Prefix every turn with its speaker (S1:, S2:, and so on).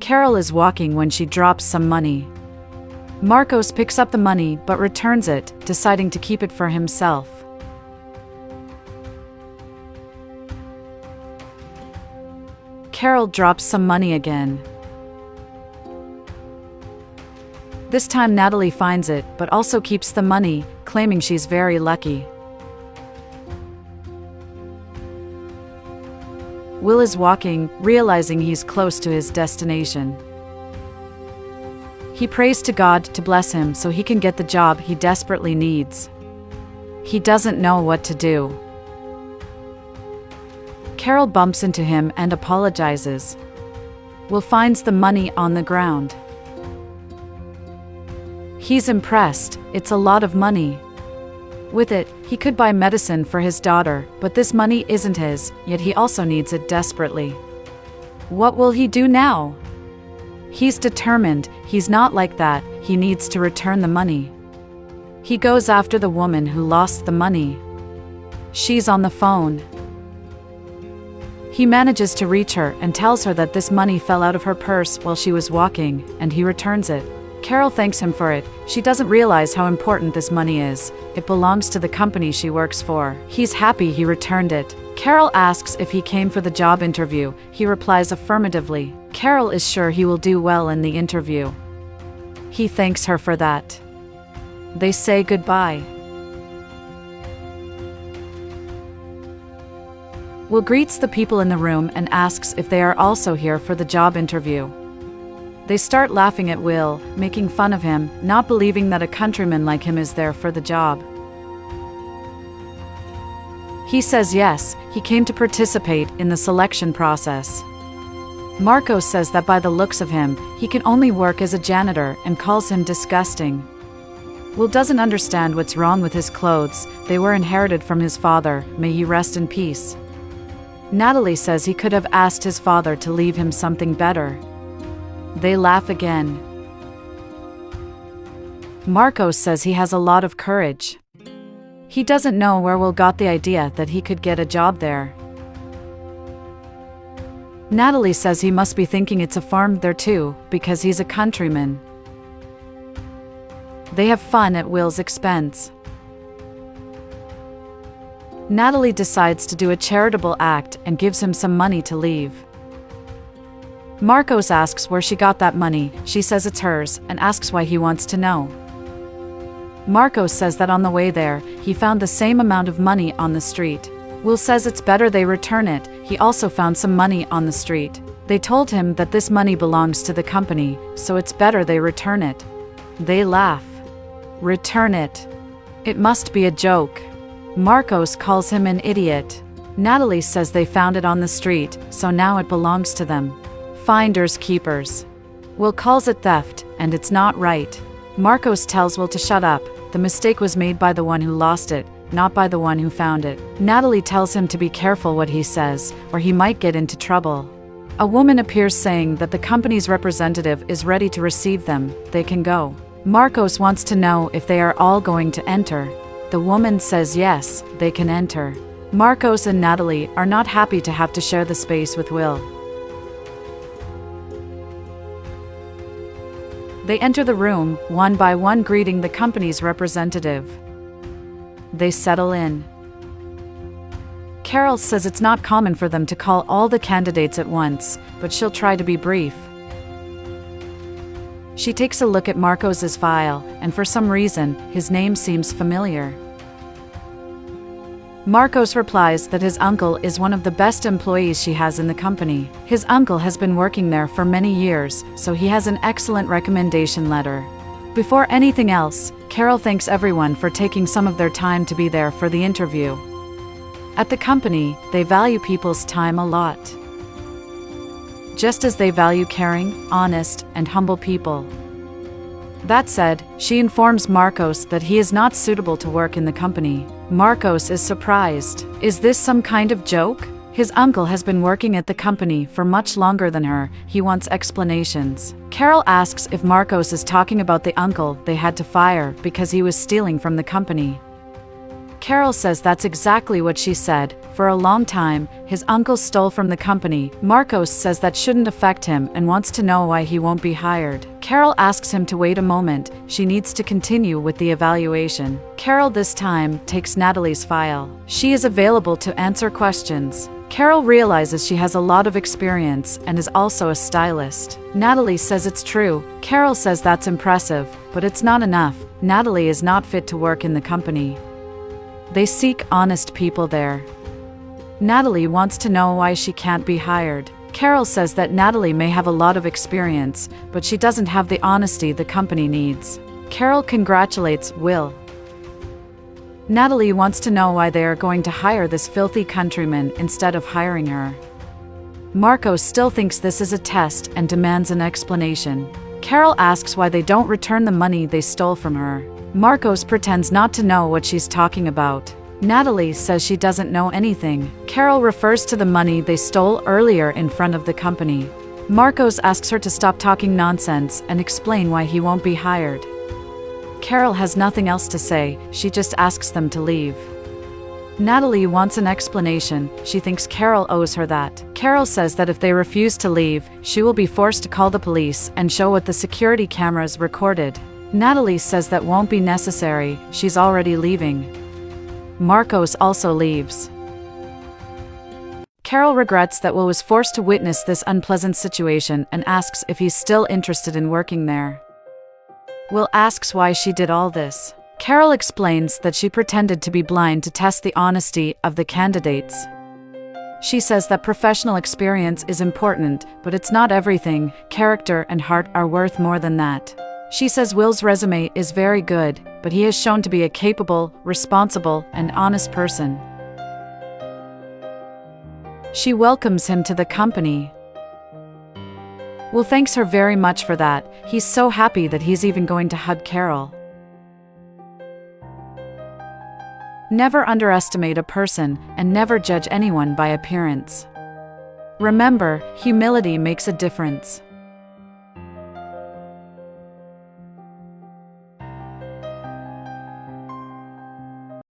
S1: Carol is walking when she drops some money. Marcos picks up the money but returns it, deciding to keep it for himself. Carol drops some money again. This time Natalie finds it, but also keeps the money, claiming she's very lucky. Will is walking, realizing he's close to his destination. He prays to God to bless him so he can get the job he desperately needs. He doesn't know what to do. Carol bumps into him and apologizes. Will finds the money on the ground. He's impressed, it's a lot of money. With it, he could buy medicine for his daughter, but this money isn't his, yet he also needs it desperately. What will he do now? He's determined, he's not like that, he needs to return the money. He goes after the woman who lost the money. She's on the phone. He manages to reach her and tells her that this money fell out of her purse while she was walking, and he returns it. Carol thanks him for it. She doesn't realize how important this money is. It belongs to the company she works for. He's happy he returned it. Carol asks if he came for the job interview. He replies affirmatively. Carol is sure he will do well in the interview. He thanks her for that. They say goodbye. Will greets the people in the room and asks if they are also here for the job interview. They start laughing at Will, making fun of him, not believing that a countryman like him is there for the job. He says yes, he came to participate in the selection process. Marcos says that by the looks of him, he can only work as a janitor and calls him disgusting. Will doesn't understand what's wrong with his clothes, they were inherited from his father, may he rest in peace. Natalie says he could have asked his father to leave him something better. They laugh again. Marcos says he has a lot of courage. He doesn't know where Will got the idea that he could get a job there. Natalie says he must be thinking it's a farm there too, because he's a countryman. They have fun at Will's expense. Natalie decides to do a charitable act and gives him some money to leave. Marcos asks where she got that money, she says it's hers, and asks why he wants to know. Marcos says that on the way there, he found the same amount of money on the street. Will says it's better they return it, he also found some money on the street. They told him that this money belongs to the company, so it's better they return it. They laugh. Return it. It must be a joke. Marcos calls him an idiot. Natalie says they found it on the street, so now it belongs to them. Finders keepers. Will calls it theft, and it's not right. Marcos tells Will to shut up, the mistake was made by the one who lost it, not by the one who found it. Natalie tells him to be careful what he says, or he might get into trouble. A woman appears saying that the company's representative is ready to receive them, they can go. Marcos wants to know if they are all going to enter. The woman says yes, they can enter. Marcos and Natalie are not happy to have to share the space with Will. They enter the room, one by one greeting the company's representative. They settle in. Carol says it's not common for them to call all the candidates at once, but she'll try to be brief. She takes a look at Marcos's file, and for some reason, his name seems familiar. Marcos replies that his uncle is one of the best employees she has in the company. His uncle has been working there for many years, so he has an excellent recommendation letter. Before anything else, Carol thanks everyone for taking some of their time to be there for the interview. At the company, they value people's time a lot. Just as they value caring, honest, and humble people. That said, she informs Marcos that he is not suitable to work in the company. Marcos is surprised. Is this some kind of joke? His uncle has been working at the company for much longer than her, he wants explanations. Carol asks if Marcos is talking about the uncle they had to fire because he was stealing from the company. Carol says that's exactly what she said, For a long time, his uncle stole from the company. Marcos says that shouldn't affect him and wants to know why he won't be hired. Carol asks him to wait a moment, she needs to continue with the evaluation. Carol this time takes Natalie's file. She is available to answer questions. Carol realizes she has a lot of experience and is also a stylist. Natalie says it's true. Carol says that's impressive, but it's not enough. Natalie is not fit to work in the company. They seek honest people there. Natalie wants to know why she can't be hired. Carol says that Natalie may have a lot of experience, but she doesn't have the honesty the company needs. Carol congratulates Will. Natalie wants to know why they are going to hire this filthy countryman instead of hiring her. Marcos still thinks this is a test and demands an explanation. Carol asks why they don't return the money they stole from her. Marcos pretends not to know what she's talking about. Natalie says she doesn't know anything. Carol refers to the money they stole earlier in front of the company. Marcos asks her to stop talking nonsense and explain why he won't be hired. Carol has nothing else to say, she just asks them to leave. Natalie wants an explanation, she thinks Carol owes her that. Carol says that if they refuse to leave, she will be forced to call the police and show what the security cameras recorded. Natalie says that won't be necessary, she's already leaving. Marcos also leaves. Carol regrets that Will was forced to witness this unpleasant situation and asks if he's still interested in working there. Will asks why she did all this. Carol explains that she pretended to be blind to test the honesty of the candidates. She says that professional experience is important, but it's not everything. Character and heart are worth more than that. She says Will's resume is very good, but he has shown to be a capable, responsible, and honest person. She welcomes him to the company. Will thanks her very much for that. He's so happy that he's even going to hug Carol. Never underestimate a person and never judge anyone by appearance. Remember, humility makes a difference.